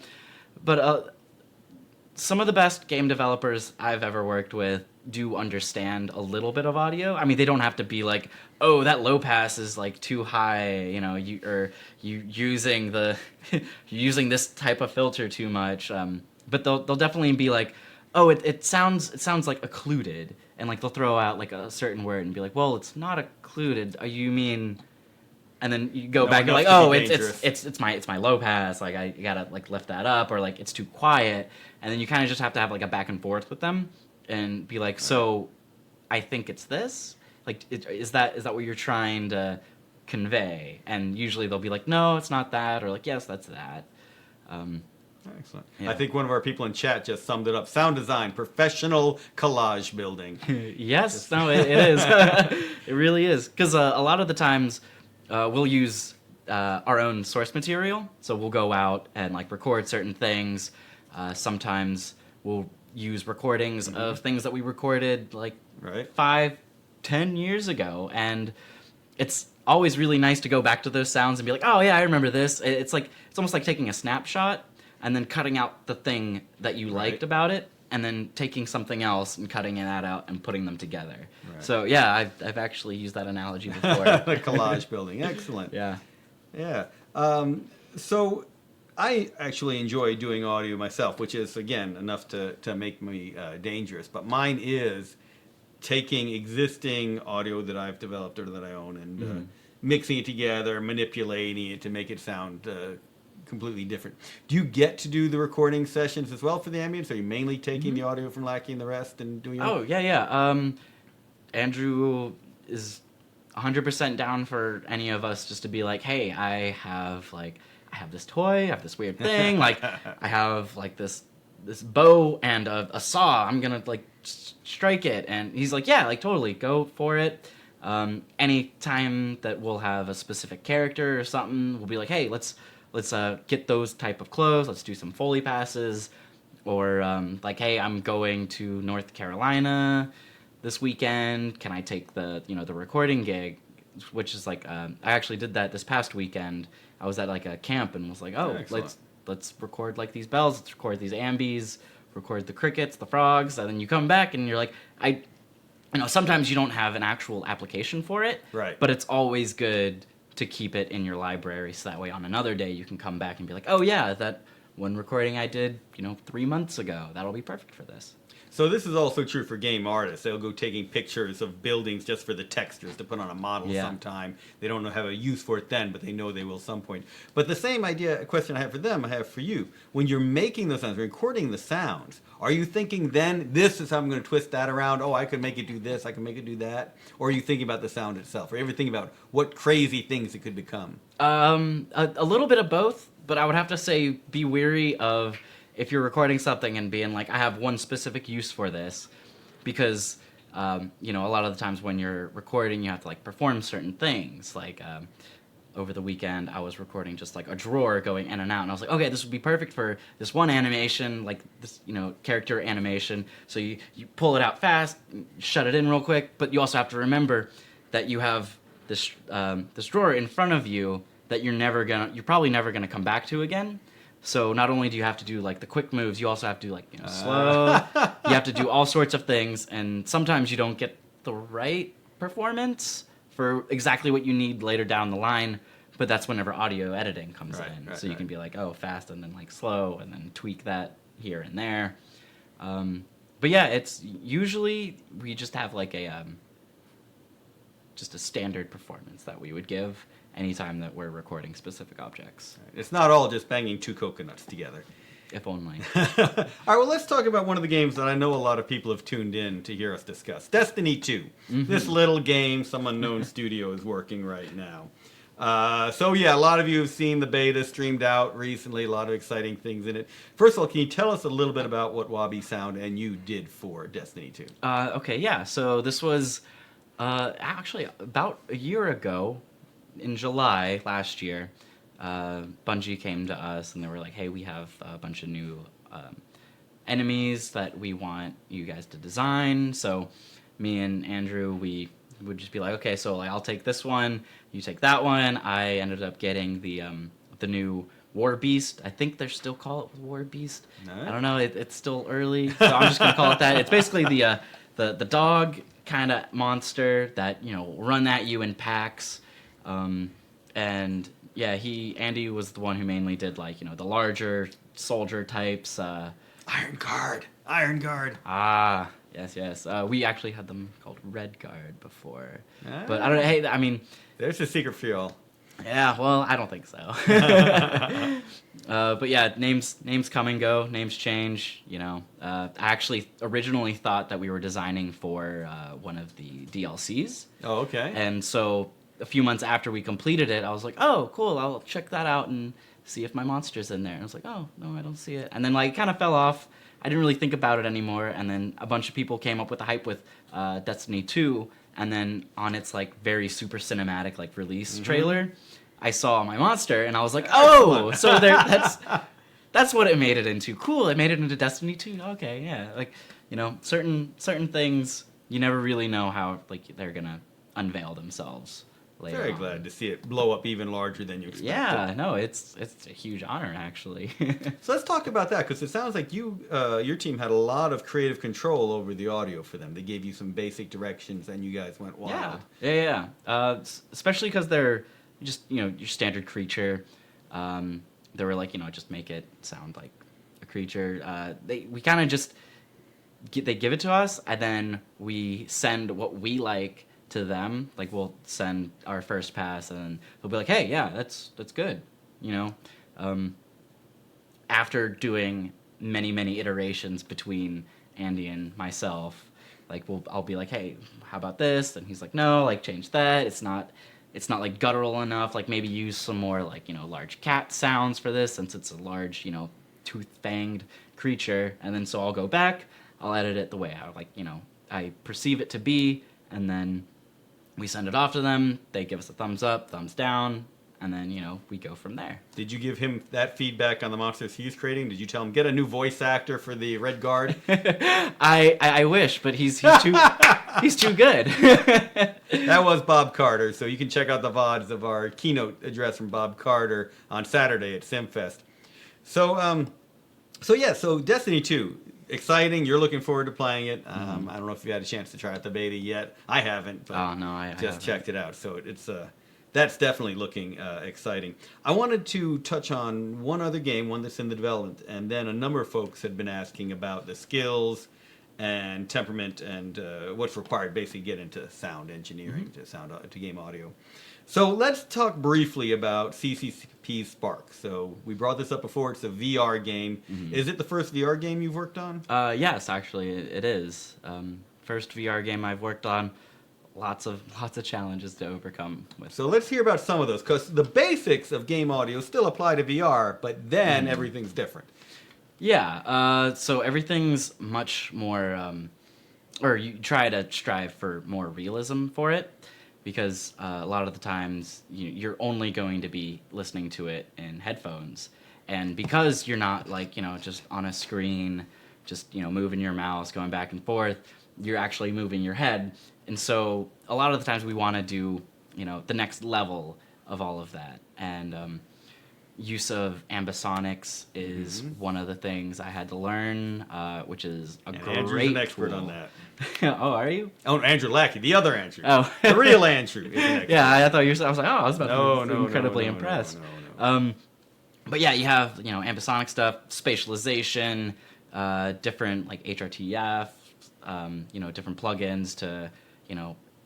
some of the best game developers I've ever worked with do understand a little bit of audio. I mean, they don't have to be like, oh, that low pass is like too high, you know, you using using this type of filter too much. But they'll definitely be like, oh, it sounds like occluded, and like they'll throw out like a certain word and be like, well, it's not occluded. You mean and then you go No back and one you're like, else oh, could be dangerous. it's my low pass. Like I gotta like lift that up, or like it's too quiet, and then you kind of just have to have like a back and forth with them, and be like, so, I think it's this. Like, is that what you're trying to convey? And usually they'll be like, no, it's not that, or like, yes, that's that. Excellent. Yeah. I think one of our people in chat just summed it up. Sound design, professional collage building. Yes, no, it is. It really is. Because a lot of the times we'll use our own source material. So we'll go out and like record certain things. Sometimes we'll use recordings of things that we recorded like 5-10 years ago. And it's always really nice to go back to those sounds and be like, oh yeah, I remember this. It's almost like taking a snapshot and then cutting out the thing that you liked about it, and then taking something else and cutting that out and putting them together. Right. So yeah, I've actually used that analogy before. The collage building, excellent. Yeah. Yeah. So I actually enjoy doing audio myself, which is again enough to make me dangerous. But mine is taking existing audio that I've developed or that I own and mixing it together, manipulating it to make it sound completely different. Do you get to do the recording sessions as well for the Ambience? Are you mainly taking the audio from Lackey and the rest and doing Oh, yeah. Andrew is 100% down for any of us just to be like, hey, I have this toy, I have this weird thing, like I have like this bow and a saw, I'm gonna like strike it. And he's like, yeah, like totally, go for it. Any time that we'll have a specific character or something, we'll be like, hey, let's get those type of clothes, let's do some Foley passes, or like, hey, I'm going to North Carolina this weekend, can I take the recording gig, which is like, I actually did that this past weekend. I was at like a camp and was like, oh, let's record like these bells, let's record these ambies, record the crickets, the frogs, and then you come back and you're like, sometimes you don't have an actual application for it, right? But it's always good to keep it in your library, so that way on another day you can come back and be like, oh yeah, that one recording I did 3 months ago, that'll be perfect for this. So this is also true for game artists. They'll go taking pictures of buildings just for the textures to put on a model sometime. They don't have a use for it then, but they know they will some point. But the same question I have for them, I have for you. When you're making the sounds, recording the sounds, are you thinking then, this is how I'm going to twist that around? Oh, I could make it do this, I can make it do that? Or are you thinking about the sound itself? Or are you ever thinking about what crazy things it could become? A little bit of both, but I would have to say be wary of if you're recording something and being like, I have one specific use for this, because, a lot of the times when you're recording, you have to, like, perform certain things. Like, over the weekend, I was recording just, like, a drawer going in and out, and I was like, okay, this would be perfect for this one animation, like, this, character animation. So you pull it out fast, shut it in real quick, but you also have to remember that you have this drawer in front of you that you're probably never gonna come back to again. So not only do you have to do like the quick moves, you also have to do like slow. You have to do all sorts of things, and sometimes you don't get the right performance for exactly what you need later down the line. But that's whenever audio editing comes in. So you can be like, oh, fast and then like slow, and then tweak that here and there. But yeah, it's usually we just have like just a standard performance that we would give anytime that we're recording specific objects. It's not all just banging two coconuts together. If only. All right, well, let's talk about one of the games that I know a lot of people have tuned in to hear us discuss. Destiny 2. This little game some unknown studio is working right now. So yeah, a lot of you have seen the beta streamed out recently, a lot of exciting things in it. First of all, can you tell us a little bit about what Wabi Sound and you did for Destiny 2? Okay, yeah. So this was actually about a year ago, in July last year. Bungie came to us and they were like, hey, we have a bunch of new enemies that we want you guys to design. So me and Andrew, we would just be like, okay, so like, I'll take this one, you take that one. I ended up getting the new War Beast. I think they still call it War Beast. No. I don't know, it's still early, so I'm just gonna call it that. It's basically the dog kind of monster that run at you in packs. And yeah, Andy was the one who mainly did like, the larger soldier types. Iron Guard. Ah, yes. We actually had them called Red Guard before. But I don't know, hey, I mean... There's a secret for y'all. Yeah, well, I don't think so. But yeah, names come and go, names change. I actually originally thought that we were designing for one of the DLCs, Oh, okay. and so a few months after we completed it, I was like, oh, cool, I'll check that out and see if my monster's in there. And I was like, oh, no, I don't see it. And then like kind of fell off. I didn't really think about it anymore. And then a bunch of people came up with the hype with Destiny 2, and then on its like very super cinematic like release trailer, I saw my monster, and I was like, oh, so that's what it made it into. Cool, it made it into Destiny 2. Okay, yeah, like certain things you never really know how like they're gonna unveil themselves later. Very on. glad to see it blow up even larger than you expected. Yeah, no, it's a huge honor actually. So let's talk about that, because it sounds like your team had a lot of creative control over the audio for them. They gave you some basic directions, and you guys went wild. Yeah. Especially because they're just your standard creature. They were like just make it sound like a creature. We kind of just they give it to us, and then we send what we like to them. Like we'll send our first pass, and then they'll be like, hey, yeah, that's good. After doing many iterations between Andy and myself, like I'll be like, hey, how about this? And he's like, no, like change that. It's not like guttural enough. Like maybe use some more like large cat sounds for this, since it's a large tooth-fanged creature. And then so I'll go back, I'll edit it the way I perceive it to be, and then we send it off to them. They give us a thumbs up, thumbs down, and then we go from there. Did you give him that feedback on the monsters he's creating? Did you tell him get a new voice actor for the Red Guard? I wish, but he's too he's too good. That was Bob Carter, so you can check out the VODs of our keynote address from Bob Carter on Saturday at SimFest. So Destiny 2, exciting. You're looking forward to playing it. I don't know if you had a chance to try out the beta yet. I haven't, but I just checked it out. So it's that's definitely looking exciting. I wanted to touch on one other game, one that's in the development, and then a number of folks had been asking about the skills and temperament and what's required basically to get into sound engineering, to game audio. So let's talk briefly about CCP Sparc. So we brought this up before. It's a VR game. Is it the first VR game you've worked on? Yes, actually, it is. First VR game I've worked on. Lots of challenges to overcome with. So let's hear about some of those, because the basics of game audio still apply to VR, but then everything's different. Yeah, so everything's much more, or you try to strive for more realism for it, because a lot of the times you're only going to be listening to it in headphones, and because you're not like just on a screen, just moving your mouse, going back and forth, you're actually moving your head. And so a lot of the times we want to do, the next level of all of that. And use of Ambisonics is one of the things I had to learn, which is a great Andrew's an expert tool. on that. Oh, are you? Oh, Andrew Lackey, the other Andrew. Oh. The real Andrew is an expert. Yeah, I thought you were. I was like, I was about to be incredibly no, impressed. No. But yeah, you have ambisonic stuff, spatialization, different like HRTF, different plugins to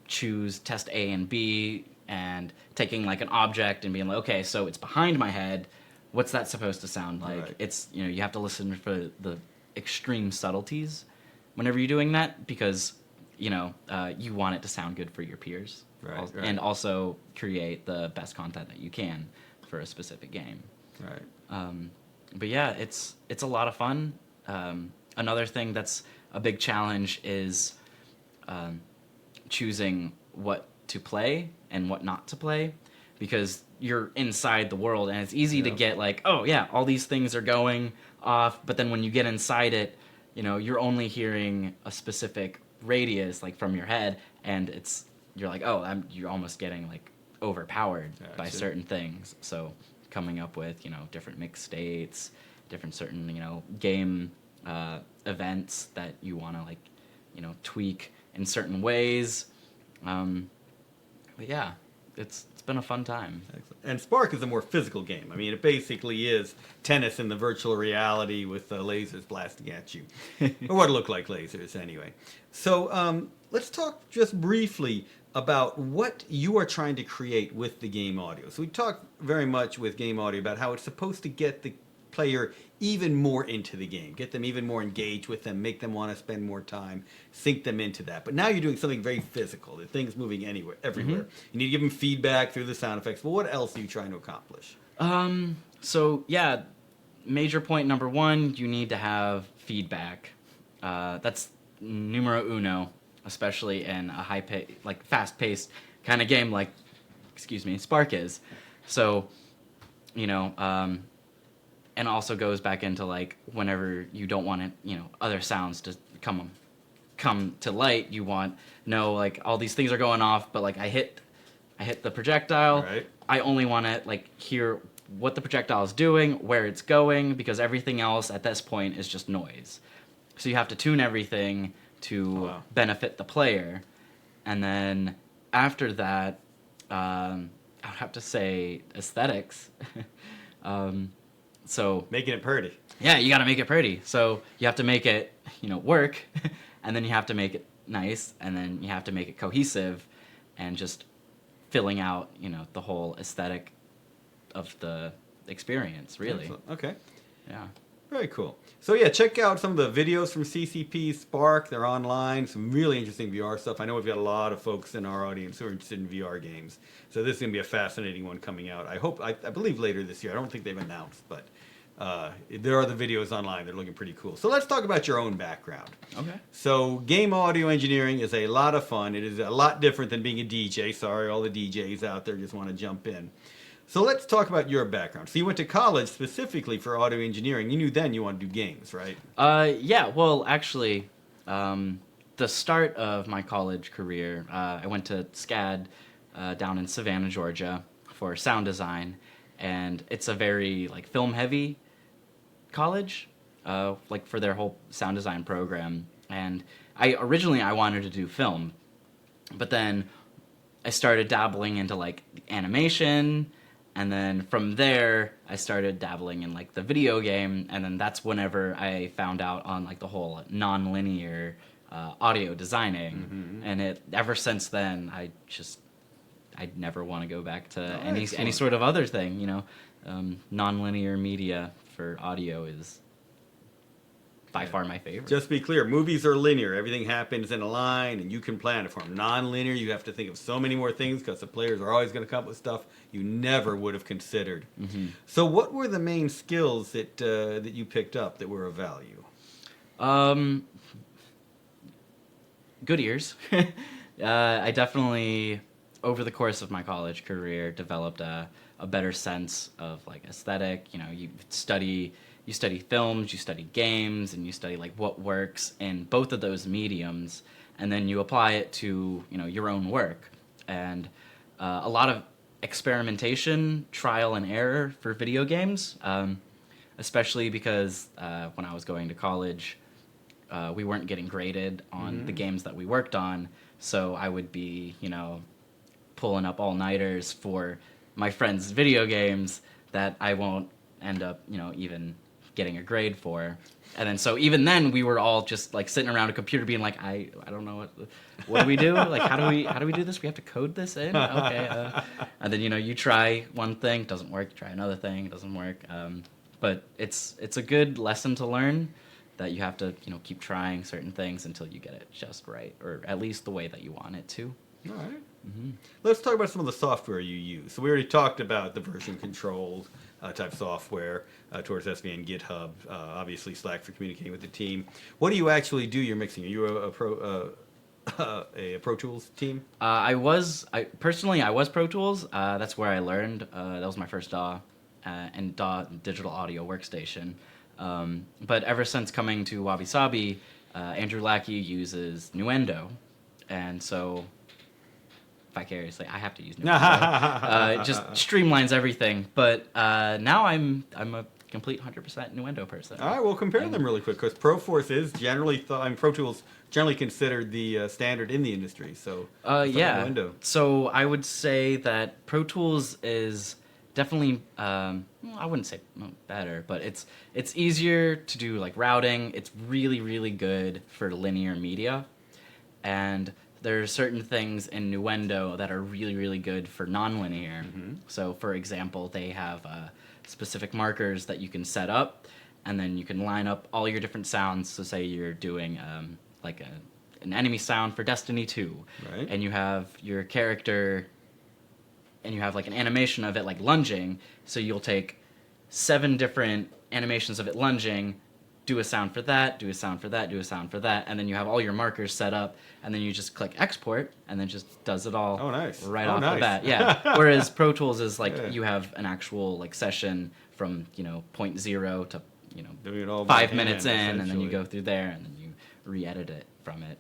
choose test A and B, and taking like an object and being like, okay, so it's behind my head. What's that supposed to sound like? Right. It's you have to listen for the extreme subtleties whenever you're doing that, because you want it to sound good for your peers, Right. and also create the best content that you can for a specific game. Right. But yeah, it's a lot of fun. Another thing that's a big challenge is choosing what to play and what not to play, because you're inside the world, and it's easy to get like, oh yeah, all these things are going off, but then when you get inside it, you're only hearing a specific radius like from your head, and you're like, oh, you're almost getting like overpowered by certain things. So coming up with different mix states, different certain game events that you want to like tweak in certain ways. But yeah, it's it's been a fun time. Excellent. And Sparc is a more physical game. I mean, it basically is tennis in the virtual reality with lasers blasting at you. Or what look like lasers, anyway. So let's talk just briefly about what you are trying to create with the game audio. So we talk very much with game audio about how it's supposed to get the player even more into the game, get them even more engaged with them, make them want to spend more time, sink them into that. But now you're doing something very physical. The thing's moving anywhere, everywhere. You need to give them feedback through the sound effects. But what else are you trying to accomplish? So yeah, major point number one, you need to have feedback. That's numero uno, especially in a fast-paced kind of game like, Sparc is. So, and also goes back into like whenever you don't want it, other sounds to come to light. You want like all these things are going off, but like I hit the projectile. Right. I only want to like hear what the projectile is doing, where it's going, because everything else at this point is just noise. So you have to tune everything to benefit the player, and then after that, I would have to say aesthetics. So making it pretty. Yeah, you got to make it pretty. So you have to make it, work, and then you have to make it nice, and then you have to make it cohesive, and just filling out, the whole aesthetic of the experience, really. Excellent. Okay. Yeah. Very cool. So yeah, check out some of the videos from CCP Sparc. They're online. Some really interesting VR stuff. I know we've got a lot of folks in our audience who are interested in VR games. So this is going to be a fascinating one coming out. I believe later this year. I don't think they've announced, but there are the videos online. They're looking pretty cool. So let's talk about your own background. Okay. So game audio engineering is a lot of fun. It is a lot different than being a DJ. Sorry, all the DJs out there just want to jump in. So let's talk about your background. So you went to college specifically for audio engineering. You knew then you wanted to do games, right? Yeah. Well, actually, the start of my college career, I went to SCAD down in Savannah, Georgia, for sound design, and it's a very like film-heavy college, like for their whole sound design program. And originally I wanted to do film, but then I started dabbling into like animation. And then from there, I started dabbling in like the video game, and then that's whenever I found out on like the whole non-linear audio designing, and ever since then, I'd never want to go back to any sort of other thing. Non-linear media for audio is by far my favorite. Just to be clear, movies are linear. Everything happens in a line, and you can plan it for them. Non-linear, you have to think of so many more things because the players are always going to come up with stuff you never would have considered. So what were the main skills that you picked up that were of value? Good ears. I definitely, over the course of my college career, developed a better sense of like aesthetic. You study films, you study games, and you study like what works in both of those mediums, and then you apply it to your own work. And a lot of experimentation, trial and error for video games, especially because when I was going to college, we weren't getting graded on the games that we worked on, so I would be pulling up all-nighters for my friends' video games that I won't end up even getting a grade for. And then so even then we were all just like sitting around a computer being like, I don't know what do we do? Like how do we do this? We have to code this in? Okay. And then you try one thing, doesn't work, try another thing, doesn't work. But it's a good lesson to learn that you have to keep trying certain things until you get it just right, or at least the way that you want it to. All right. Let's talk about some of the software you use. So we already talked about the version control type software towards SVN, GitHub, obviously Slack for communicating with the team. What do you actually do? You're mixing. Are you a Pro Tools team? I was Pro Tools. That's where I learned. That was my first DAW, and DAW digital audio workstation. But ever since coming to Wabi Sabi, Andrew Lackey uses Nuendo, and so vicariously I have to use Nuendo. It just streamlines everything. But now I'm a complete 100% Nuendo person. All right, we'll compare them really quick because ProForce is generally Pro Tools generally considered the standard in the industry. So yeah. Nuendo. So I would say that Pro Tools is definitely I wouldn't say better, but it's easier to do like routing. It's really good for linear media, and there are certain things in Nuendo that are really good for nonlinear. So for example, they have specific markers that you can set up, and then you can line up all your different sounds. So say you're doing like an enemy sound for Destiny 2, right? And you have your character, and you have like an animation of it like lunging. So you'll take 7 different animations of it lunging, do a sound for that, do a sound for that, do a sound for that, and then you have all your markers set up, and then you just click export, and then just does it all right off the bat. Yeah. Whereas Pro Tools is like you have an actual like session from 0.0 to doing it all 5 minutes in, and then you go through there, and then you re-edit it from it.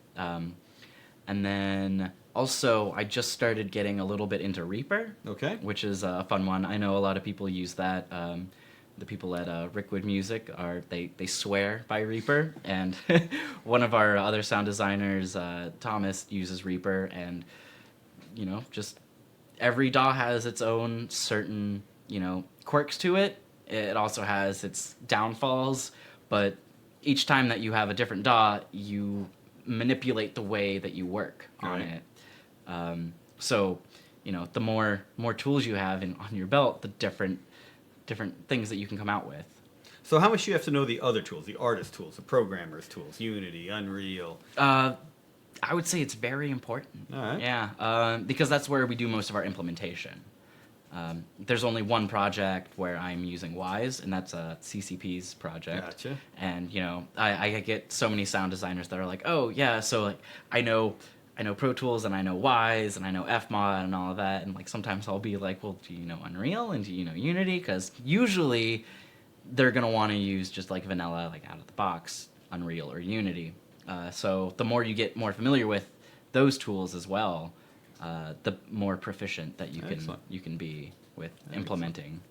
And then also I just started getting a little bit into Reaper, which is a fun one. I know a lot of people use that. The people at Rickwood Music they swear by Reaper, and one of our other sound designers, Thomas, uses Reaper, and just every DAW has its own certain quirks to it. It also has its downfalls, but each time that you have a different DAW, you manipulate the way that you work on it. So the more tools you have on your belt, the different things that you can come out with. So how much do you have to know the other tools, the artist tools, the programmers tools, Unity, Unreal? I would say it's very important. All right. Yeah, because that's where we do most of our implementation. There's only one project where I'm using Wise, and that's CCP's project. Gotcha. And I get so many sound designers that are like, oh yeah, so like I know Pro Tools, and I know Wise, and I know Fmod and all of that, and like sometimes I'll be like, well, do you know Unreal, and do you know Unity? Because usually they're gonna want to use just like vanilla, like out of the box Unreal or Unity. So the more you get more familiar with those tools as well, the more proficient that you can be with implementing.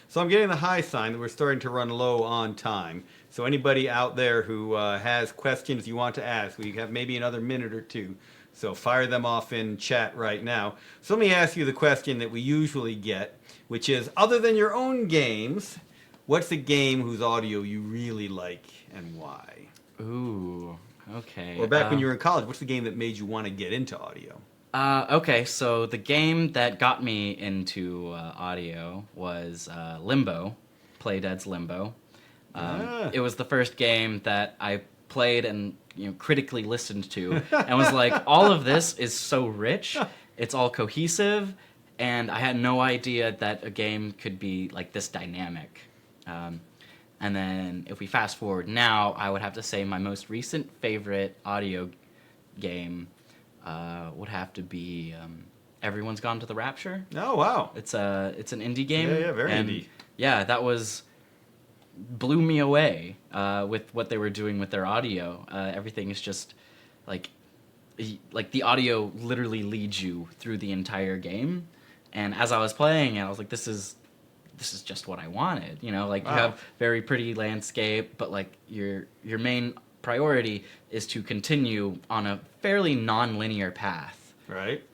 So I'm getting the high sign that we're starting to run low on time. So anybody out there who has questions you want to ask, we have maybe another minute or two. So fire them off in chat right now. So let me ask you the question that we usually get, which is, other than your own games, what's a game whose audio you really like and why? Ooh, okay. Or back when you were in college, what's the game that made you want to get into audio? Okay, so the game that got me into audio was Limbo, Playdead's Limbo. It was the first game that I played and critically listened to, and was like, all of this is so rich, it's all cohesive, and I had no idea that a game could be like this dynamic. And then if we fast forward now, I would have to say my most recent favorite audio game would have to be Everyone's Gone to the Rapture. Oh, wow. It's an indie game. Yeah, very indie. Yeah, that blew me away with what they were doing with their audio. Everything is just like the audio literally leads you through the entire game. And as I was playing it, I was like, this is just what I wanted. Like wow. You have very pretty landscape, but like your main priority is to continue on a fairly non-linear path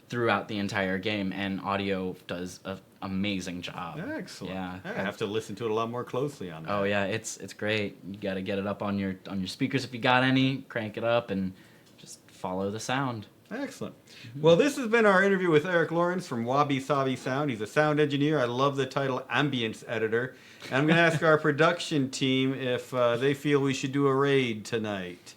throughout the entire game, and audio does an amazing job. Excellent. Yeah, I have to listen to it a lot more closely on that. Oh yeah, it's great. You got to get it up on your speakers if you got any, crank it up, and just follow the sound. Excellent. Well, this has been our interview with Eric Lorenz from Wabi Sabi Sound. He's a sound engineer. I love the title Ambience editor. And I'm going to ask our production team if they feel we should do a raid tonight.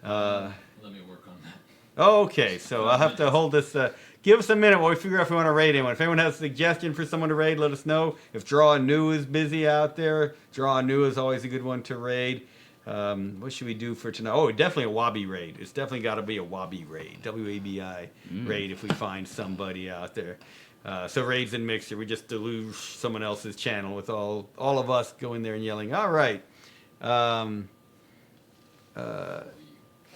Let me work on that. Okay, so I'll have to hold this. Give us a minute while we figure out if we want to raid anyone. If anyone has a suggestion for someone to raid, let us know. If Draw New is busy out there, Draw New is always a good one to raid. What should we do for tonight? Oh, definitely a Wabi raid. It's definitely got to be a Wabi raid, W-A-B-I raid if we find somebody out there. So raids and mixer, we just deluge someone else's channel with all of us going there and yelling, all right.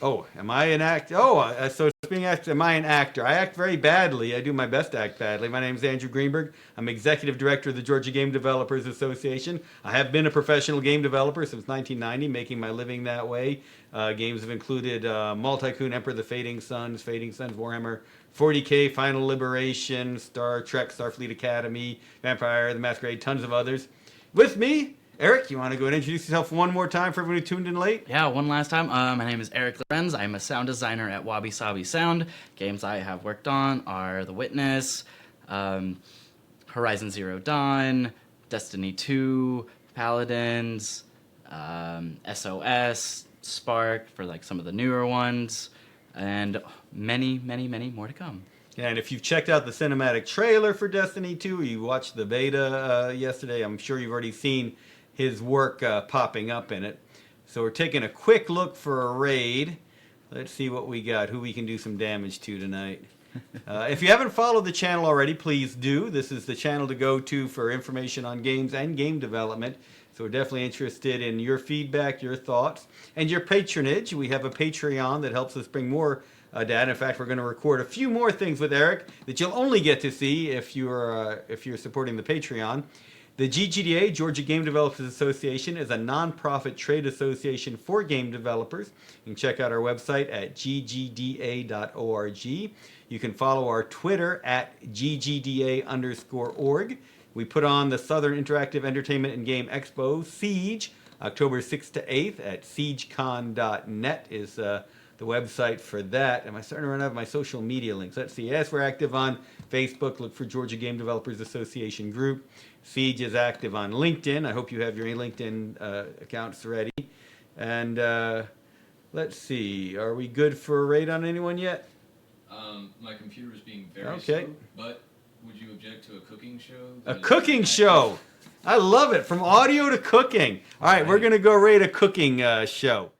Oh, am I an act? Oh, so it's being asked, am I an actor? I act very badly. I do my best to act badly. My name is Andrew Greenberg. I'm executive director of the Georgia Game Developers Association. I have been a professional game developer since 1990, making my living that way. Games have included Multicoon, Emperor of the Fading Suns, Warhammer 40K, Final Liberation, Star Trek, Starfleet Academy, Vampire the Masquerade, tons of others. With me, Eric, you want to go and introduce yourself one more time for everyone who tuned in late? Yeah, one last time. My name is Eric Lorenz. I'm a sound designer at Wabi Sabi Sound. Games I have worked on are The Witness, Horizon Zero Dawn, Destiny 2, Paladins, SOS, Sparc for like some of the newer ones, and many, many, many more to come. And if you've checked out the cinematic trailer for Destiny 2, or you watched the beta yesterday, I'm sure you've already seen his work popping up in it. So we're taking a quick look for a raid. Let's see what we got, who we can do some damage to tonight. If you haven't followed the channel already, please do. This is the channel to go to for information on games and game development. So we're definitely interested in your feedback, your thoughts, and your patronage. We have a Patreon that helps us bring more data. In fact, we're going to record a few more things with Eric that you'll only get to see if you're supporting the Patreon. The GGDA, Georgia Game Developers Association, is a nonprofit trade association for game developers. You can check out our website at ggda.org. You can follow our Twitter at ggda_org. We put on the Southern Interactive Entertainment and Game Expo, Siege, October 6th to 8th at siegecon.net is the website for that. Am I starting to run out of my social media links? Let's see. Yes, we're active on Facebook. Look for Georgia Game Developers Association group. Siege is active on LinkedIn. I hope you have your LinkedIn accounts ready. And let's see. Are we good for a raid on anyone yet? My computer is being very Okay. slow, but would you object to a cooking show? A cooking show. I love it. From audio to cooking. All right, we're going to go raid a cooking show.